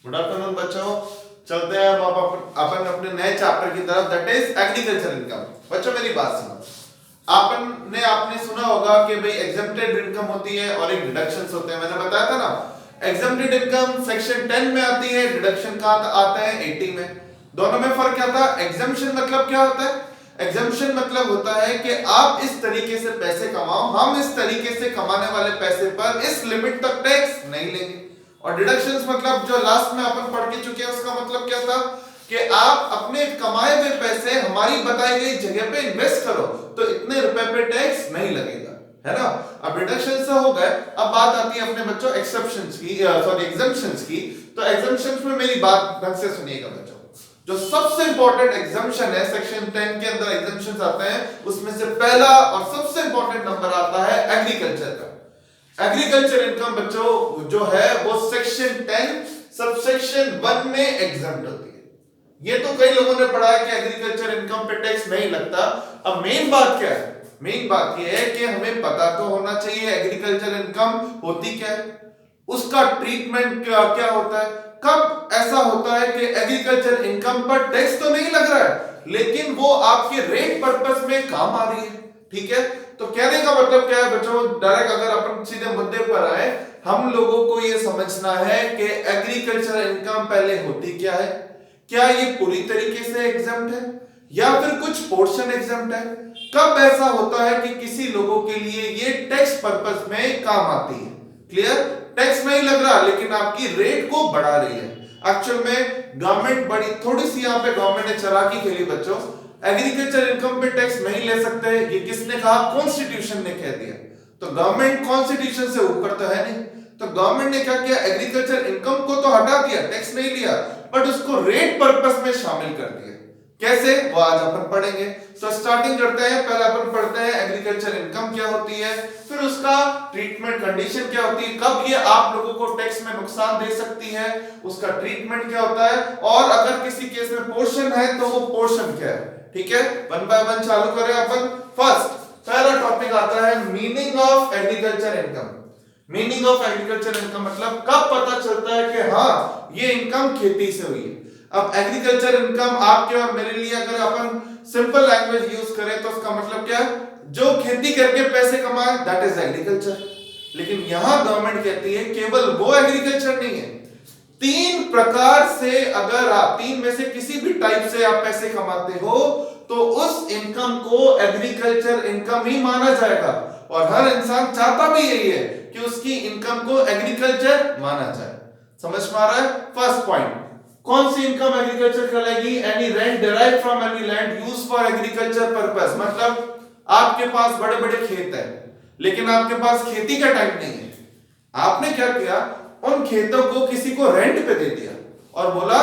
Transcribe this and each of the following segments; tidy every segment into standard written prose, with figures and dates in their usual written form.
Good afternoon बच्चों, चलते हैं अब अपन अपने नए चैप्टर की तरफ, दैट इज एग्रीकल्चर इनकम। बच्चों मेरी बात सुनो। आपने सुना होगा कि भाई एग्जेम्प्टेड इनकम होती है और एक डिडक्शंस होते हैं। मैंने बताया था ना, एग्जेम्प्टेड इनकम सेक्शन 10 में आती है, डिडक्शन का आता है 80 में। दोनों में फर्क क्या था? एग्जेम्पशन मतलब क्या होता है? एग्जेम्पशन मतलब होता है कि आप इस तरीके से पैसे कमाओ, हम इस तरीके से कमाने वाले पैसे पर इस लिमिट तक टैक्स नहीं लेंगे। और डिडक्शंस मतलब जो लास्ट में अपन पढ़ के चुके हैं, उसका मतलब क्या था कि आप अपने कमाए हुए पैसे हमारी बताई गई जगह पे इन्वेस्ट करो तो इतने रुपए पे टैक्स नहीं लगेगा, है ना। अब डिडक्शन से हो गए, अब बात आती है अपने बच्चों एक्सेप्शंस की, सॉरी एग्जम्पशंस की। तो एग्जम्पशंस में मेरी बात ढंग से सुनिएगा बच्चों। जो सबसे इंपॉर्टेंट एग्जम्पशन है सेक्शन 10 के अंदर एग्जम्पशंस आते हैं, उसमें से पहला और सबसे इंपॉर्टेंट नंबर आता है एग्रीकल्चर का। एग्रीकल्चर इनकम बच्चों जो है वो सेक्शन 10 सबसेक्शन 1 में एग्जम्प्ट होती है। ये तो कई लोगों ने पढ़ा है कि एग्रीकल्चर इनकम पे टैक्स नहीं लगता। अब मेन बात क्या है? मेन बात ये है कि हमें पता तो होना चाहिए एग्रीकल्चर इनकम होती क्या है, उसका ट्रीटमेंट क्या होता है। कब ऐसा होता है कि एग्रीकल्चर इनकम पर टैक्स तो नहीं लग रहा है लेकिन वो आपके रेट पर्पस में काम आ रही है, ठीक है। तो कहने का मतलब क्या है बच्चों, डायरेक्ट अगर अपन सीधे मुद्दे पर आए, हम लोगों को ये समझना है कि एग्रीकल्चर इनकम पहले होती क्या है, क्या ये पूरी तरीके से एग्जम्प्ट है या फिर कुछ पोर्शन एग्जम्प्ट है। कब ऐसा होता है कि किसी लोगों के लिए ये टैक्स पर्पस में काम आती है। क्लियर? टैक्स नहीं लग रहा लेकिन आपकी रेट को बढ़ा रही है। एक्चुअल में गवर्नमेंट बड़ी थोड़ी सी यहाँ पे गवर्नमेंट ने चालाकी खेली बच्चों। एग्रीकल्चर इनकम पे टैक्स नहीं ले सकते, ये किसने कहा? कॉन्स्टिट्यूशन ने कह दिया। तो गवर्नमेंट कॉन्स्टिट्यूशन से ऊपर तो है नहीं, तो गवर्नमेंट ने क्या किया? एग्रीकल्चर इनकम को तो हटा दिया, टैक्स नहीं लिया, बट उसको रेट पर्पस में शामिल कर दिया। कैसे? वो आज अपन पढ़ेंगे। तो स्टार्टिंग करते हैं, पहले अपन पढ़ते हैं एग्रीकल्चर इनकम क्या होती है, फिर उसका ट्रीटमेंट कंडीशन क्या होती है, कब ये आप लोगों को टैक्स में नुकसान दे सकती है, उसका ट्रीटमेंट क्या होता है, और अगर किसी केस में पोर्शन है तो वो पोर्शन क्या है। ठीक है, वन बाय वन चालू करें अपन। फर्स्ट पहला टॉपिक आता है meaning of agriculture income. Meaning of agriculture income मतलब कब पता चलता है कि हाँ ये इनकम खेती से हुई है। अब एग्रीकल्चर इनकम आपके और मेरे लिए अगर अपन सिंपल लैंग्वेज यूज करें तो उसका मतलब क्या है? जो खेती करके पैसे कमाए दैट इज एग्रीकल्चर। लेकिन यहां गवर्नमेंट कहती है केवल वो एग्रीकल्चर नहीं है, 3 प्रकार से अगर आप 3 में से किसी भी टाइप से आप पैसे कमाते हो तो उस इनकम को एग्रीकल्चर इनकम ही माना जाएगा। और हर इंसान चाहता भी यही है कि उसकी इनकम को एग्रीकल्चर माना जाए। समझ में आ रहा है? फर्स्ट पॉइंट, कौन सी इनकम एग्रीकल्चर कहलाएगी? Any rent derived from any land used for agriculture purpose. मतलब आपके पास बड़े बड़े खेत है लेकिन आपके पास खेती का टाइम नहीं है, आपने क्या किया? उन खेतों को किसी को रेंट पे दे दिया और बोला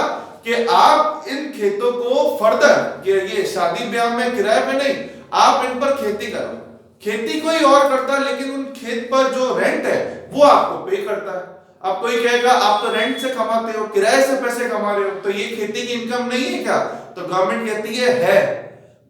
कि आप इन खेतों को फर्दर ये शादी ब्याह में किराए पे नहीं, आप इन पर खेती करो। खेती कोई और करता है लेकिन उन खेत पर जो रेंट है वो आपको पे करता है। अब कोई कहेगा आप तो रेंट से कमाते हो, किराए से पैसे कमा रहे हो, तो ये खेती की इनकम नहीं है क्या? तो गवर्नमेंट कहती है।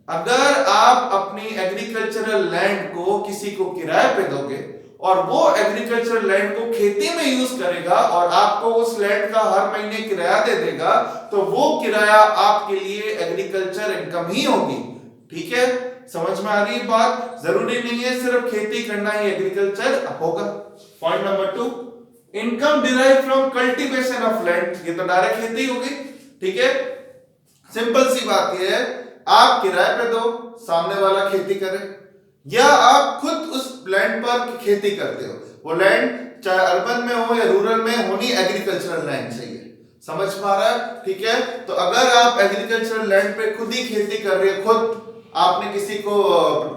अगर आप अपनी एग्रीकल्चरल लैंड को किसी को किराए पे दोगे और वो एग्रीकल्चर लैंड को खेती में यूज करेगा और आपको उस लैंड का हर महीने किराया दे देगा तो वो किराया आपके लिए एग्रीकल्चर इनकम ही होगी। ठीक है, समझ में आ रही है बात? जरूरी नहीं है सिर्फ खेती करना ही एग्रीकल्चर होगा। Point number 2, income derive from cultivation of land. ये तो डायरेक्ट खेती होगी। ठीक है, सिंपल सी बात ये है, आप किराए पे दो, सामने वाला खेती करे, या आप खुद उस लैंड पर खेती करते हो। वो लैंड चाहे अर्बन में हो या रूरल में, होनी एग्रीकल्चरल लैंड चाहिए। समझ में आ रहा है? ठीक है, तो अगर आप एग्रीकल्चरल लैंड पे खुद ही खेती कर रहे हो, खुद आपने किसी को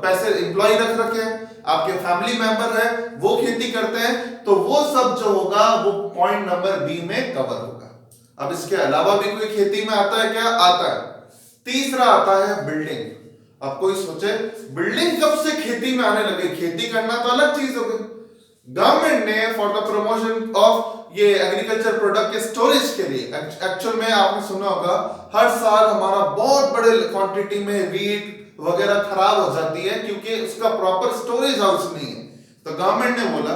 पैसे एम्प्लॉय रख रखे हैं, आपके फैमिली मेंबर है, वो खेती करते हैं, तो वो सब जो होगा वो पॉइंट नंबर बी में कवर होगा। अब इसके अलावा भी कोई खेती में आता है क्या? आता है। तीसरा आता है बिल्डिंग। अब कोई सोचे बिल्डिंग कब से खेती में आने लगे? खेती करना तो अलग चीज हो गई। गवर्नमेंट ने फॉर द प्रमोशन ऑफ ये एग्रीकल्चर प्रोडक्ट के स्टोरेज के लिए, एक्चुअल में आपने सुना होगा हर साल हमारा बहुत बड़े क्वांटिटी में वीट वगैरह खराब हो जाती है क्योंकि उसका प्रॉपर स्टोरेज हाउस नहीं है। तो गवर्नमेंट ने बोला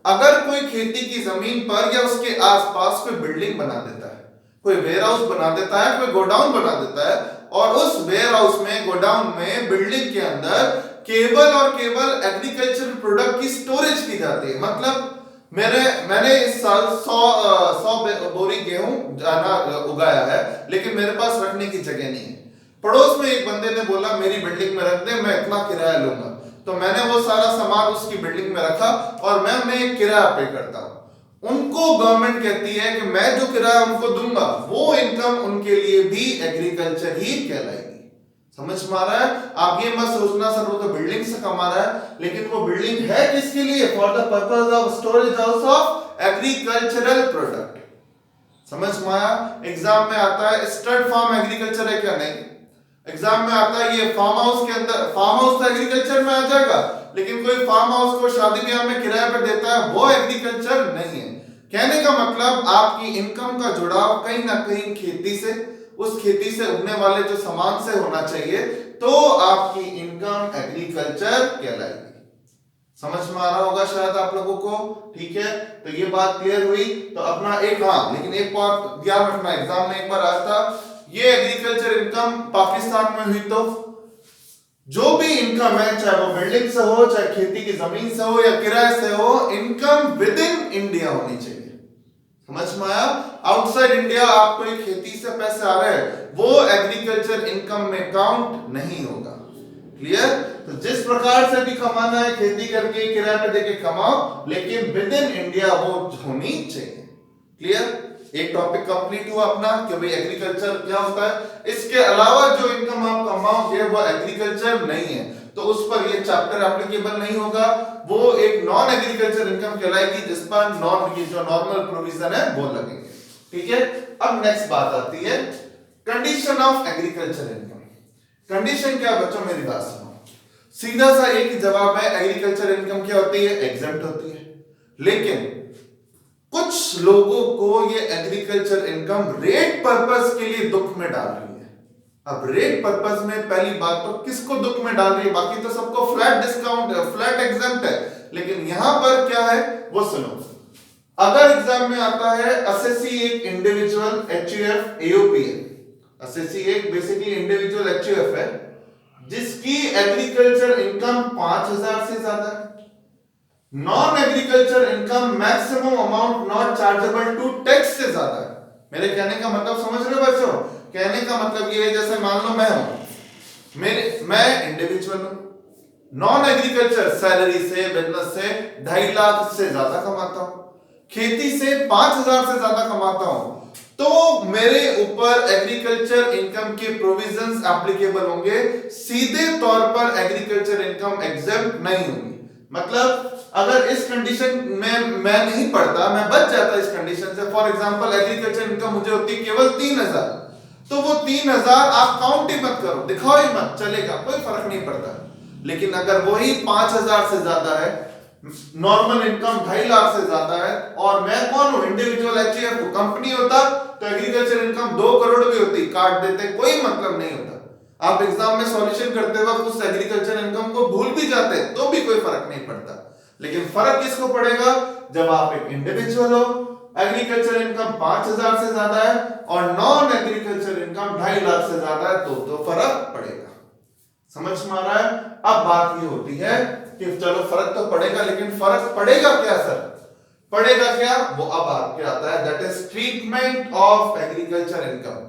अगर कोई खेती की जमीन पर या उसके आसपास कोई बिल्डिंग बना देता है, कोई वेयर हाउस बना देता है, कोई गोडाउन बना देता है, और उस वेयर हाउस में, गोडाउन में, बिल्डिंग के अंदर केवल और केवल एग्रीकल्चर प्रोडक्ट की स्टोरेज की जाती है, मतलब मैंने इस साल 100 बोरी गेहूं उगाया है, लेकिन मेरे पास रखने की जगह नहीं है। पड़ोस में एक बंदे ने बोला मेरी बिल्डिंग में रख दे, मैं इतना किराया लूंगा, तो मैंने वो सारा सामान उसकी बिल्डिंग में रखा और मैं उन्हें एक किराया पे करता हूं। उनको गवर्नमेंट कहती है कि मैं जो किराया उनको दूंगा वो इनकम उनके लिए भी एग्रीकल्चर ही कहलाएगी। समझ में आ रहा है? आप ये मत सोचना सर वो तो बिल्डिंग से कमा रहा है, लेकिन वो बिल्डिंग है किसके लिए? For the purpose of storage house of agricultural product. समझ में आया? एग्जाम में आता है स्टड फार्म एग्रीकल्चर है क्या? नहीं। एग्जाम में आता है ये फार्म हाउस के अंदर, फार्म हाउस तो एग्रीकल्चर में आ जाएगा, लेकिन कोई फार्म हाउस को शादी ब्याह में किराए पर देता है वो एग्रीकल्चर नहीं है। कहने का मतलब आपकी इनकम का जुड़ाव कहीं ना कहीं खेती से, उस खेती से उगने वाले जो सामान से होना चाहिए, तो आपकी इनकम एग्रीकल्चर कहलाएगी। समझ में आ रहा होगा शायद आप लोगों को, ठीक है? तो ये बात क्लियर हुई। तो अपना एक, हाँ लेकिन एक बात ध्यान रखना, एग्जाम में एक बार आया था, ये एग्रीकल्चर इनकम पाकिस्तान में हुई तो जो भी इनकम है, चाहे वो बिल्डिंग से हो, चाहे खेती की जमीन से हो या किराए से हो, इनकम विद इन इंडिया होनी चाहिए। समझ में आया? आउटसाइड इंडिया आपको एक खेती से पैसे आ रहे हैं, वो एग्रीकल्चर इनकम में काउंट नहीं होगा। क्लियर? तो जिस प्रकार से भी कमाना है, खेती करके, किराए पे देके कमाओ, लेकिन विद इन इंडिया वो होनी चाहिए। क्लियर? एक टॉपिक कंप्लीट हुआ अपना कि भाई एग्रीकल्चर क्या होता है। इसके अलावा जो इनकम आप कमाओगे वो एग्रीकल्चर नहीं है, तो उस पर ये चैप्टर एप्लीकेबल नहीं होगा, वो एक नॉन एग्रीकल्चर इनकम कहलाएगी, जिस पर जो नॉर्मल प्रोविजन है वो लगेंगे। ठीक है? अब नेक्स्ट बात आती है condition of agriculture income. Condition क्या बच्चों, मेरी बात सुनो, सीधा सा एक ही जवाब है, एग्रीकल्चर इनकम क्या होती है? एग्जेम्प्ट होती है। लेकिन कुछ लोगों को ये एग्रीकल्चर इनकम रेट पर्पस के लिए दुख में डाल रही है। अब रेट पर्पस में पहली बात तो किसको दुख में डाल रही है? बाकी तो सबको फ्लैट डिस्काउंट है, फ्लैट एग्जेम्प्ट है, लेकिन यहां पर क्या है वो सुनो। अगर एग्जाम में आता है असेसी एक इंडिविजुअल एचयूएफ एओपी है, असेसी एक बेसिकली इंडिविजुअल एचयूएफ है जिसकी एग्रीकल्चर इनकम 5000 से ज्यादा है, non agriculture income maximum amount not chargeable to tax से ज्यादा है। मेरे कहने का मतलब समझ रहे हो बच्चों? कहने का मतलब ये है, जैसे मान लो मैं हूं, मैं इंडिविजुअल हूं, नॉन एग्रीकल्चर सैलरी से, बिजनेस से 2.5 लाख से ज्यादा कमाता हूं, खेती से 5000 से ज्यादा कमाता हूं, तो मेरे ऊपर एग्रीकल्चर इनकम के प्रोविजंस एप्लीकेबल होंगे, सीधे तौर पर एग्रीकल्चर इनकम एग्जेम्प्ट नहीं होगी। मतलब अगर इस कंडीशन में मैं नहीं पढ़ता, मैं बच जाता इस कंडीशन से, फॉर एग्जांपल एग्रीकल्चर इनकम मुझे होती केवल 3000, तो वो 3000 आप काउंट ही मत करो, दिखाओ ही मत, चलेगा, कोई फर्क नहीं पड़ता। लेकिन अगर वही 5000 से ज्यादा है, नॉर्मल इनकम 2.5 लाख से ज्यादा है, और मैं कौन हूं? इंडिविजुअल एचयूएफ, कंपनी होता तो एग्रीकल्चर इनकम 2 करोड़ भी होती, काट देते, कोई मतलब नहीं होता। आप एग्जाम में सॉल्यूशन करते वक्त उस एग्रीकल्चर इनकम को भूल भी जाते तो भी कोई फर्क नहीं पड़ता। लेकिन फर्क किसको पड़ेगा? जब आप एक इंडिविजुअल हो, एग्रीकल्चर इनकम 5000 से ज्यादा है और नॉन एग्रीकल्चर इनकम 2.5 लाख से ज्यादा है, तो फर्क पड़ेगा। समझ में आ रहा है? अब बात ये होती है कि चलो फर्क तो पड़ेगा, लेकिन फर्क पड़ेगा क्या सर? पड़ेगा क्या? वो अब आपके आता है, that is treatment of agriculture income.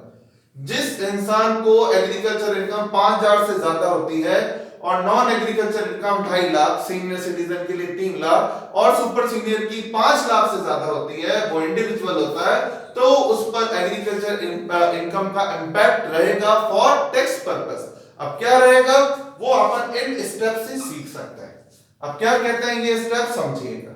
जिस इंसान को एग्रीकल्चर इनकम 5000 से ज्यादा होती है और non agriculture income 2.5 lakh, senior citizen के लिए 3 लाख और सुपर सीनियर की 5 लाख से ज्यादा होती है, वो इंडिविजुअल होता है, तो उस पर एग्रीकल्चर इनकम का इंपैक्ट रहेगा फॉर टैक्स पर्पस। अब क्या रहेगा वो अपन इन स्टेप से सीख सकते हैं। अब क्या कहते हैं ये स्टेप, समझिएगा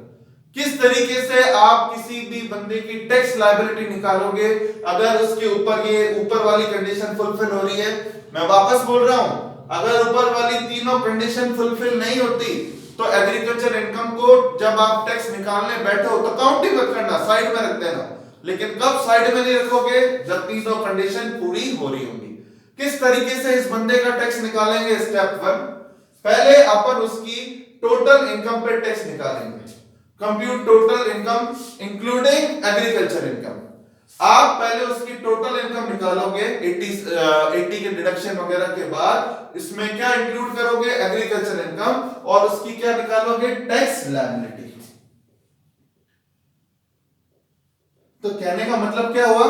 किस तरीके से आप किसी भी बंदे की टैक्स लायबिलिटी निकालोगे अगर उसके ऊपर ये ऊपर वाली कंडीशन फुलफिल हो रही है। मैं वापस बोल रहा हूं, अगर ऊपर वाली तीनों कंडीशन फुलफिल नहीं होती तो एग्रीकल्चर इनकम को जब आप टैक्स निकालने बैठो तो काउंट ही मत करना, साइड में रख देना। लेकिन कब साइड में नहीं रखोगे? जब तीनों कंडीशन पूरी हो रही होंगी। किस तरीके से इस बंदे का टैक्स निकालेंगे? स्टेप 1, पहले अपन उसकी टोटल इनकम पे टैक्स निकालेंगे। Compute total income including agriculture income. आप पहले उसकी टोटल इनकम निकालोगे 80 के डिडक्शन वगैरह के बाद, इसमें क्या इंक्लूड करोगे, एग्रीकल्चर इनकम, और उसकी क्या निकालोगे, टैक्स लायबिलिटी। तो कहने का मतलब क्या हुआ,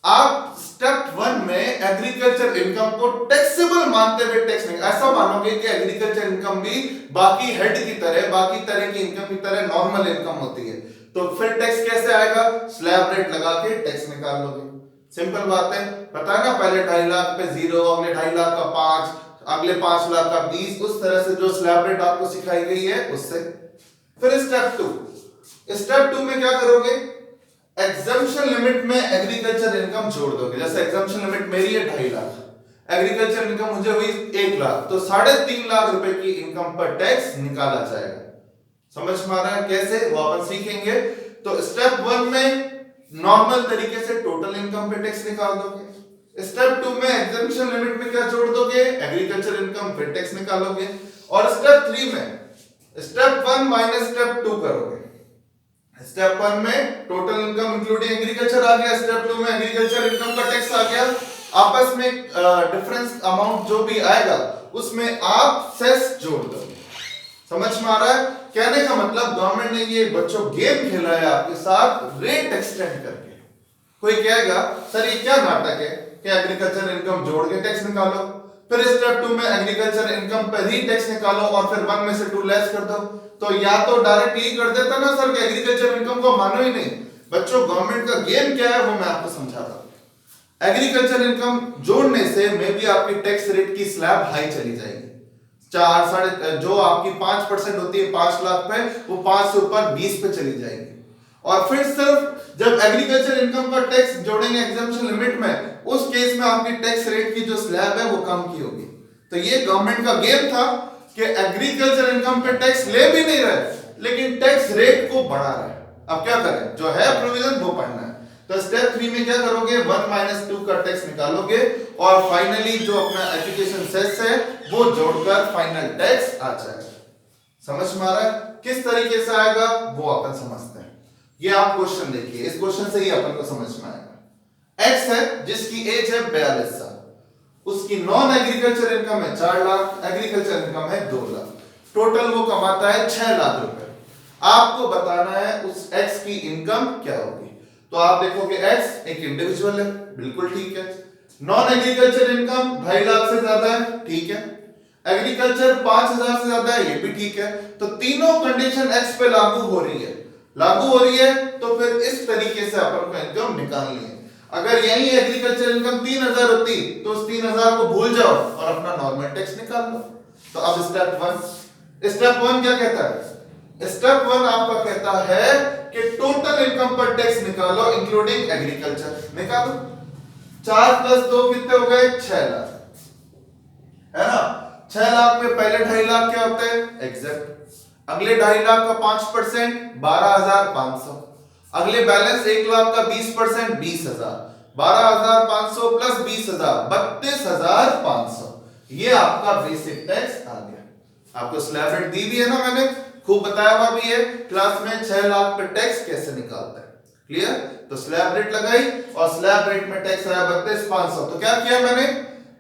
आप स्टेप 1 में एग्रीकल्चर इनकम को टैक्सेबल मानते हुए टैक्स नहीं, ऐसा मानोगे कि एग्रीकल्चर इनकम भी बाकी हेड की तरह, बाकी तरह की इनकम की तरह नॉर्मल इनकम होती है, तो फिर टैक्स कैसे आएगा, स्लैब रेट लगा के टैक्स निकाल लोगे। सिंपल बात है, पता है ना, पहले 2.5 लाख पे 0, अगले 2.5 लाख का 5, अगले 5 लाख का 20, उस तरह से जो स्लैब रेट आपको सिखाई गई है उससे। फिर स्टेप 2 में क्या करोगे, एग्जम्पशन लिमिट में एग्रीकल्चर इनकम जोड़ दोगे। जैसे एग्जम्पशन लिमिट मेरी है 2.5 लाख, एग्रीकल्चर इनकम मुझे हुई 1 लाख, तो 3.5 लाख रुपए की इनकम पर टैक्स निकाला जाएगा। समझ में आ रहा है कैसे, वो अपन सीखेंगे। तो स्टेप 1 में नॉर्मल तरीके से टोटल इनकम पे टैक्स निकाल दोगे। स्टेप 2 में एग्जम्पशन लिमिट में क्या जोड़ दोगे, एग्रीकल्चर इनकम पे टैक्स निकालोगे। और स्टेप 3 में स्टेप 1 माइनस स्टेप 2 करोगे। स्टेप 1 में टोटल इनकम इंक्लूडिंग एग्रीकल्चर आ गया, स्टेप 2 में एग्रीकल्चर इनकम का टैक्स आ गया। आपस में डिफरेंस अमाउंट जो भी आएगा उसमें आप सेस जोड़ दोगे। समझ में आ रहा है, कहने का मतलब गवर्नमेंट ने ये बच्चों गेम खेला है आपके साथ रेट एक्सटेंड करके। कोई कहेगा सर ये क्या नाटक है कि एग्रीकल्चर इनकम जोड़ के टैक्स निकालो, फिर स्टेप 2 में एग्रीकल्चर इनकम पर ही टैक्स निकालो और फिर 1 में से 2 लेस कर दो। तो या तो डायरेक्ट ही कर देता ना सर कि एग्रीकल्चर इनकम को मानो ही नहीं। बच्चों गवर्नमेंट का गेम क्या है वो मैं आपको समझाता हूं। एग्रीकल्चर इनकम जोड़ने से मे भी आपकी टैक्स रेट की स्लैब हाई चली जाएगी, 4 साढ़े जो आपकी 5% होती है 5 लाख पे, वो 5 से ऊपर 20 पे चली जाएगी। और फिर सिर्फ जब एग्रीकल्चर इनकम का टैक्स जोड़ेंगे एग्जम्पशन लिमिट में, उस केस में आपकी टैक्स रेट की जो स्लैब है वो कम की होगी। तो ये गवर्नमेंट का गेम था कि एग्रीकल्चर इनकम पे टैक्स ले भी नहीं रहे लेकिन टैक्स रेट को बढ़ा रहे। अब क्या करें, जो है प्रोविजन वो पढ़ना है। तो स्टेप 3 में क्या करोगे, 1 माइनस 2 का टैक्स निकालोगे और फाइनली जो अपना एजुकेशन सेस है वो जोड़कर फाइनल टैक्स आ जाएगा। समझ में आ रहा है, किस तरीके से आएगा वो अपन समझते हैं। ये आप क्वेश्चन देखिए, इस क्वेश्चन से ही अपन को समझ में आएगा। एक्स है जिसकी एज है 42 साल, उसकी नॉन एग्रीकल्चर इनकम है 4 लाख, एग्रीकल्चर इनकम है 2 लाख, टोटल वो कमाता है 6 लाख रुपए। आपको बताना है उस एक्स की इनकम क्या होगी। तो आप देखोगे एक्स एक इंडिविजुअल है, बिल्कुल ठीक है। नॉन एग्रीकल्चर इनकम 2.5 लाख से ज्यादा है, ठीक है। एग्रीकल्चर 5,000 से ज्यादा है, ये भी ठीक है। तो तीनों कंडीशन एक्स पे लागू हो रही है, तो फिर इस तरीके से अपन को इनकम निकालनी है। अगर यही एग्रीकल्चर इनकम 3,000 होती तो उस 3,000 को भूल जाओ और अपना नॉर्मल टैक्स निकाल लो। तो अब स्टेप 1 क्या कहता है, स्टेप 1 आपका कहता है कि टोटल इनकम पर टैक्स निकालो इंक्लूडिंग एग्रीकल्चर। निकालो, 4 + 2 कितने हो गए, 6 लाख, है ना। 6 लाख में पहले 2.5 लाख क्या होते हैं, एग्जैक्ट। अगले 2.5 लाख का 5% 12,500, अगले बैलेंस 1 लाख का 20% 20,000, 12,500 प्लस 20,000 32,500। ये आपका बेसिक टैक्स आ गया। आपको स्लैब रेट दी भी है ना, मैंने खूब बताया हुआ भी है क्लास में 6 लाख पे टैक्स कैसे निकालता है, क्लियर। तो स्लैब रेट लगाई और स्लैब रेट में टैक्स आया 32,500। तो क्या किया मैंने,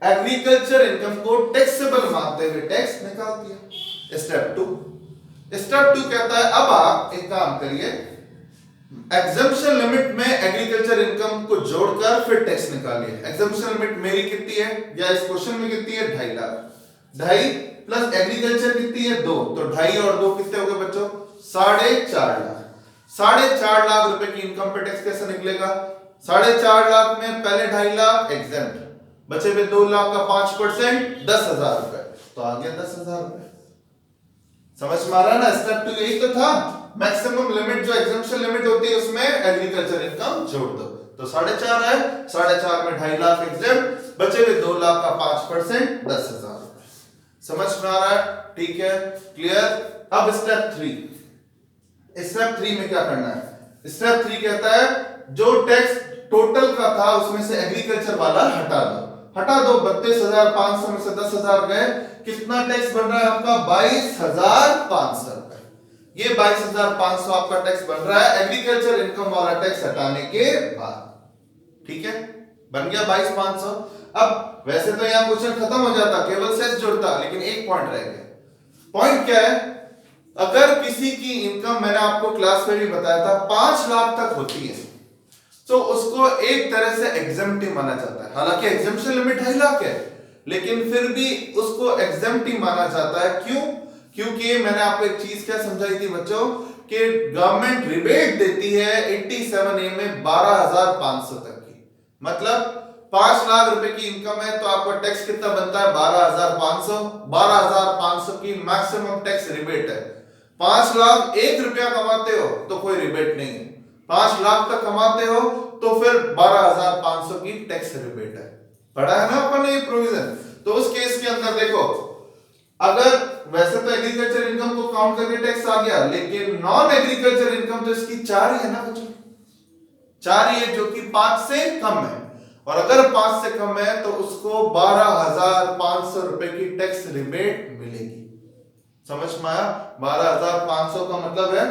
एग्रीकल्चर इनकम को टैक्सेबल मानते हुए टैक्स निकाल दिया। स्टेप 2 कहता है अब आप एक काम करिए, एग्जम्पशन लिमिट में एग्रीकल्चर इनकम को जोड़कर फिर टैक्स निकालिए। एग्जम्पशन लिमिट मेरी कितनी है, या इस क्वेश्चन में कितनी है, 2.5 लाख, 2.5 प्लस एग्रीकल्चर कितनी है 2, तो 2.5 और 2 कितने हो गए बच्चों, 4.5 लाख। 4.5 लाख रुपए की इनकम पे टैक्स कैसे निकलेगा, 4.5 लाख में पहले 2.5 लाख एग्जेम्प्ट, बचे में 2 लाख का 5% 10,000 रुपए, तो आ गया 10,000 रुपए। समझ में आ रहा है ना, स्टेप 2 यही तो था। मैक्सिमम लिमिट जो एग्जम्पशन लिमिट होती है उसमें एग्रीकल्चर इनकम जोड़ दो, तो 4.5 है, 4.5 में 2.5 लाख एग्जेम्प्ट, बचे हुए 2 लाख का 5% 10,000 रुपए। समझ में आ रहा है, ठीक है, क्लियर। अब स्टेप 3 में क्या करना है, स्टेप 3 कहता है जो टैक्स टोटल का था उसमें से एग्रीकल्चर वाला हटा दो। 32,500 में से 10,000 गए, कितना टैक्स बन रहा है आपका, 22,500 रुपए। ये 22,500 आपका टैक्स बन रहा है एग्रीकल्चर इनकम वाला टैक्स हटाने के बाद। ठीक है, बन गया 22,500। अब वैसे तो यहाँ क्वेश्चन खत्म हो जाता, केवल सेस जुड़ता, लेकिन एक पॉइंट रह गया। पॉइंट क्या है, अगर किसी की इनकम, मैंने आपको क्लास में भी बताया था, 5 लाख तक होती है तो उसको एक तरह से एग्जेम्प्ट माना जाता है। हालांकि एग्जेम्पशन लिमिट 2.5 लाख है, लेकिन फिर भी उसको एग्जेम्प्ट माना जाता है। क्यों? क्योंकि मैंने आपको एक चीज क्या समझाई थी बच्चों, कि गवर्नमेंट रिबेट देती है 87A में 12,500 तक की। मतलब 5 लाख रुपए की इनकम है तो आपका टैक्स कितना बनता है, 12,500। 12,500 की मैक्सिमम टैक्स रिबेट है। 5 लाख 1 रुपया कमाते हो तो कोई रिबेट नहीं है, 5 लाख तक कमाते हो तो फिर 12,500 की टैक्स रिबेट है। पढ़ा है ना अपन ने ये प्रोविजन। तो उस केस के अंदर देखो, अगर वैसे तो एग्रीकल्चर इनकम को काउंट करके टैक्स आ गया, लेकिन नॉन एग्रीकल्चर इनकम तो इसकी 4 ही है ना बच्चों, 4 ही है, जो कि 5 से कम है। और अगर 5 से कम है तो उसको 12,500 रुपए की टैक्स रिबेट मिलेगी। समझ में आया? 12,500 का मतलब है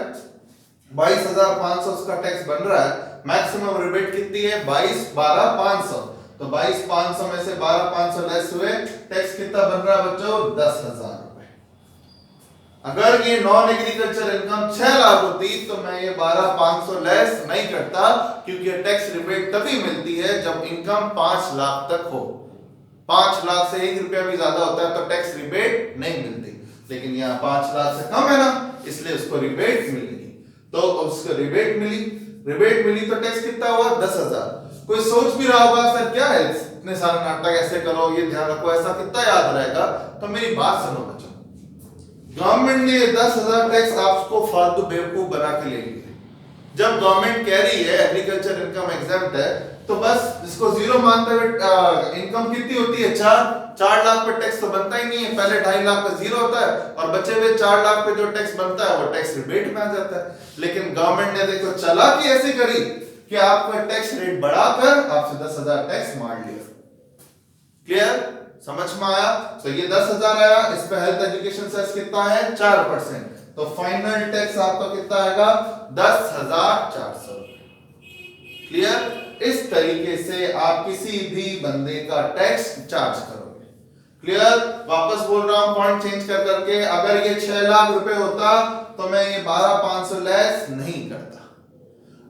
22,500 उसका टैक्स बन रहा है। मैक्सिमम रिबेट कितनी है, 22,500। तो 22,500 में से 12,500 लेस हुए, टैक्स कितना बन रहा है बच्चों, 10,000 रुपए। अगर ये नॉन एग्रीकल्चर इनकम 6 लाख होती तो मैं ये 12,500 लेस नहीं करता, क्योंकि टैक्स रिबेट तभी मिलती है जब इनकम 5 लाख तक हो। 5 लाख से 1 रुपया भी ज्यादा होता है तो टैक्स रिबेट नहीं मिलती, लेकिन यहाँ 5 लाख से कम है ना, इसलिए उसको रिबेट मिलेगी। तो उसको रिबेट मिली तो टैक्स कितना हुआ, 10,000। कोई सोच भी रहा होगा सर क्या है इतने सारे नाटक ऐसे करो, ये ध्यान रखो, ऐसा कितना याद रहेगा। तो मेरी बात सुनो बच्चों, गवर्नमेंट ने 10,000 टैक्स आपको फालतू बेवकूफ बना के ले लिया। जब गवर्नमेंट कह रही है एग्रीकल्चर इनकम एग्जेम्प्ट है, तो बस इसको जीरो मानते हुए इनकम कितनी होती है, 4 लाख पे टैक्स तो बनता ही नहीं है। पहले 2.5 लाख पे जीरो होता है और बचे हुए 4 लाख पे जो टैक्स बनता है वो टैक्स रिबेट में आ जाता है। लेकिन गवर्नमेंट ने देखो चालाकी ऐसी करी कि आपको टैक्स रेट बढ़ाकर आपसे 10,000 टैक्स मार लिया। क्लियर? समझ में आया? तो ये 10,000 आया, इस पे हेल्थ एजुकेशन सेस कितना है, 4%। तो फाइनल टैक्स आपका कितना आएगा, 10,400। क्लियर? इस तरीके से आप किसी भी बंदे का टैक्स चार्ज करोगे। क्लियर? वापस बोल रहा हूं पॉइंट चेंज कर करके, अगर ये 6 लाख रुपए होता तो मैं ये 12,500 लेस नहीं करता।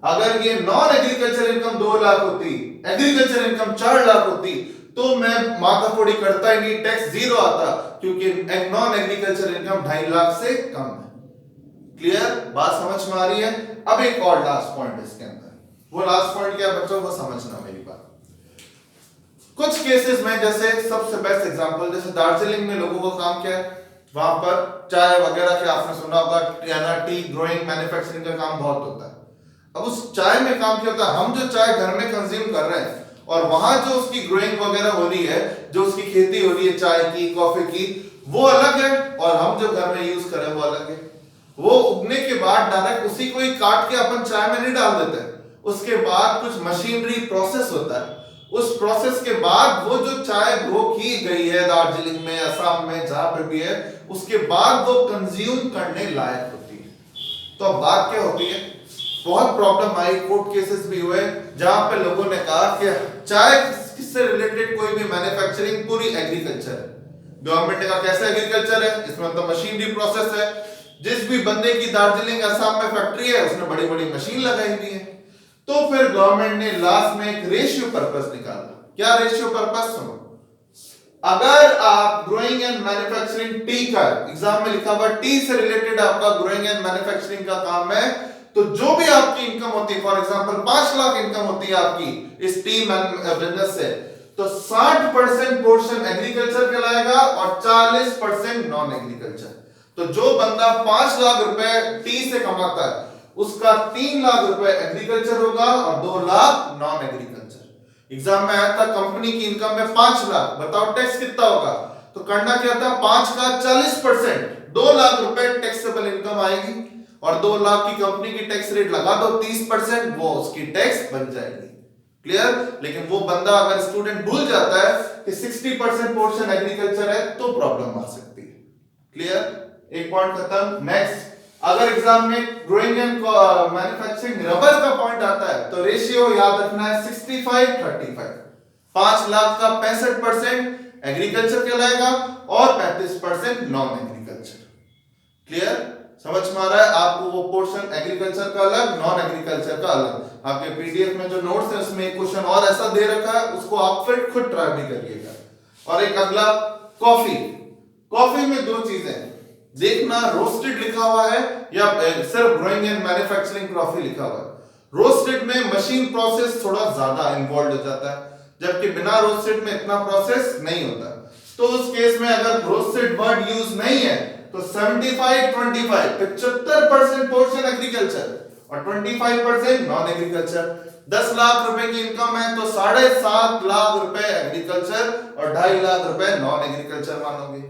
अगर ये नॉन एग्रीकल्चर इनकम 2 लाख होती, एग्रीकल्चर इनकम 4 लाख होती, तो मैं माथाफोड़ी करता ही नहीं, टैक्स जीरो आता, क्योंकि नॉन एग्रीकल्चर इनकम 2.5 लाख से कम है। क्लियर? बात समझ में आ रही है? अब एक और लास्ट पॉइंट इसके अंदर, वो लास्ट पॉइंट क्या बच्चों, वो समझना मेरी बात। कुछ केसेस में, जैसे सबसे बेस्ट एग्जांपल, जैसे दार्जिलिंग में लोगों को काम क्या है, वहां पर चाय वगैरह के आपने सुना होगा, टी ग्रोइंग मैन्युफैक्चरिंग का काम बहुत होता है। अब उस चाय में काम क्या होता है, हम जो चाय घर में कंज्यूम कर रहे हैं और वहां जो उसकी ग्रोइंग वगैरह हो रही है, जो उसकी खेती हो रही है चाय की, कॉफी की, वो अलग है, और हम जो घर में यूज कर रहे हैं वो अलग है। वो उगने के बाद डायरेक्ट उसी को ही काट के अपन चाय में नहीं डाल देते, उसके बाद कुछ मशीनरी प्रोसेस होता है। उस प्रोसेस के बाद वो जो चाय ग्रो की गई है दार्जिलिंग में, असम में, जहां पे भी है, उसके बाद वो कंज्यूम करने लायक होती है। तो अब बात क्या होती है, बहुत प्रॉब्लम आई, कोर्ट केसेस भी हुए जहां पे लोगों ने कहा कि चाय किससे रिलेटेड कोई भी मैन्युफैक्चरिंग पूरी एग्रीकल्चर है। गवर्नमेंट ने कहा कैसे एग्रीकल्चर है, इसमें तो मशीनरी प्रोसेस है। जिस भी बंदे की दार्जिलिंग असम में फैक्ट्री है उसने बड़ी बड़ी मशीन लगाई हुई है। तो फिर गवर्नमेंट ने लास्ट में एक रेशियो पर्पस निकाला। क्या रेशियो पर्पस, सुनो, अगर आप ग्रोइंग एंड मैन्युफैक्चरिंग टी का, एग्जाम में लिखा हुआ टी से रिलेटेड आपका ग्रोइंग एंड मैन्युफैक्चरिंग का काम है, तो जो भी आपकी इनकम होती है, फॉर एग्जांपल 5 लाख इनकम होती है आपकी इस टी बिजनेस से, तो 60% पोर्शन एग्रीकल्चर कहलाएगा और 40% नॉन एग्रीकल्चर। तो जो बंदा 5 लाख रुपए टी से कमाता है, उसका 3 लाख रुपए एग्रीकल्चर होगा और 2 लाख नॉन एग्रीकल्चर। एग्जाम में आया था कंपनी की इनकम में 5 लाख, बताओ टैक्स कितना होगा, तो करना क्या था, 5 का 40%, 2 लाख रुपए टैक्सेबल इनकम आएगी, और 2 लाख की कंपनी की टैक्स रेट लगा दो 30%, वो उसकी टैक्स बन जाएगी। क्लियर? लेकिन वो बंदा अगर स्टूडेंट भूल जाता है कि 60% पोर्शन एग्रीकल्चर है, तो प्रॉब्लम आ सकती है। क्लियर? एक पॉइंट खत्म। नेक्स्ट, अगर एग्जाम में ग्रोइंग एंड मैन्युफैक्चरिंग रबर का पॉइंट आता है तो रेशियो याद रखना है 65-35। 5 लाख का 65% एग्रीकल्चर कहलाएगा और 35% नॉन एग्रीकल्चर। क्लियर? समझ में आ रहा है आपको? वो पोर्शन एग्रीकल्चर का अलग, नॉन एग्रीकल्चर का अलग। आपके पीडीएफ में जो नोट्स है उसमें एक क्वेश्चन और ऐसा दे रखा है, उसको आप फिर खुद ट्राई भी करिएगा। और एक अगला कॉफी। कॉफी में दो चीजें देखना, रोस्टेड लिखा हुआ है या सिर्फ ग्रोइंग एंड मैन्युफैक्चरिंग कॉफी लिखा हुआ है। रोस्टेड में मशीन प्रोसेस थोड़ा ज्यादा इन्वॉल्व हो जाता है, जबकि बिना रोस्टेड में इतना प्रोसेस नहीं होता। तो उस केस में अगर रोस्टेड वर्ड यूज नहीं है तो 75-25 75% पोर्शन एग्रीकल्चर और 25% नॉन एग्रीकल्चर। 10 लाख रुपए की इनकम है तो 7.5 लाख रुपए एग्रीकल्चर और 2.5 लाख रुपए नॉन एग्रीकल्चर मानोगे।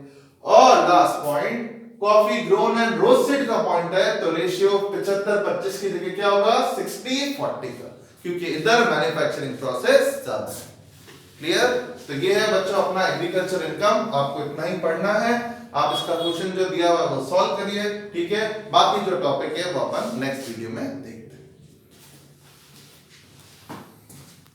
और last point coffee grown and roasted का पॉइंट है तो रेशियो 75-25 की जगह क्या होगा 60-40 का, क्योंकि इधर मैन्युफैक्चरिंग प्रोसेस ज्यादा है। क्लियर? तो ये है बच्चों अपना एग्रीकल्चर इनकम, आपको इतना ही पढ़ना है। आप इसका क्वेश्चन जो दिया हुआ है वो सॉल्व करिए, ठीक है? बाकी जो टॉपिक है वो अपन नेक्स्ट वीडियो में देखते हैं।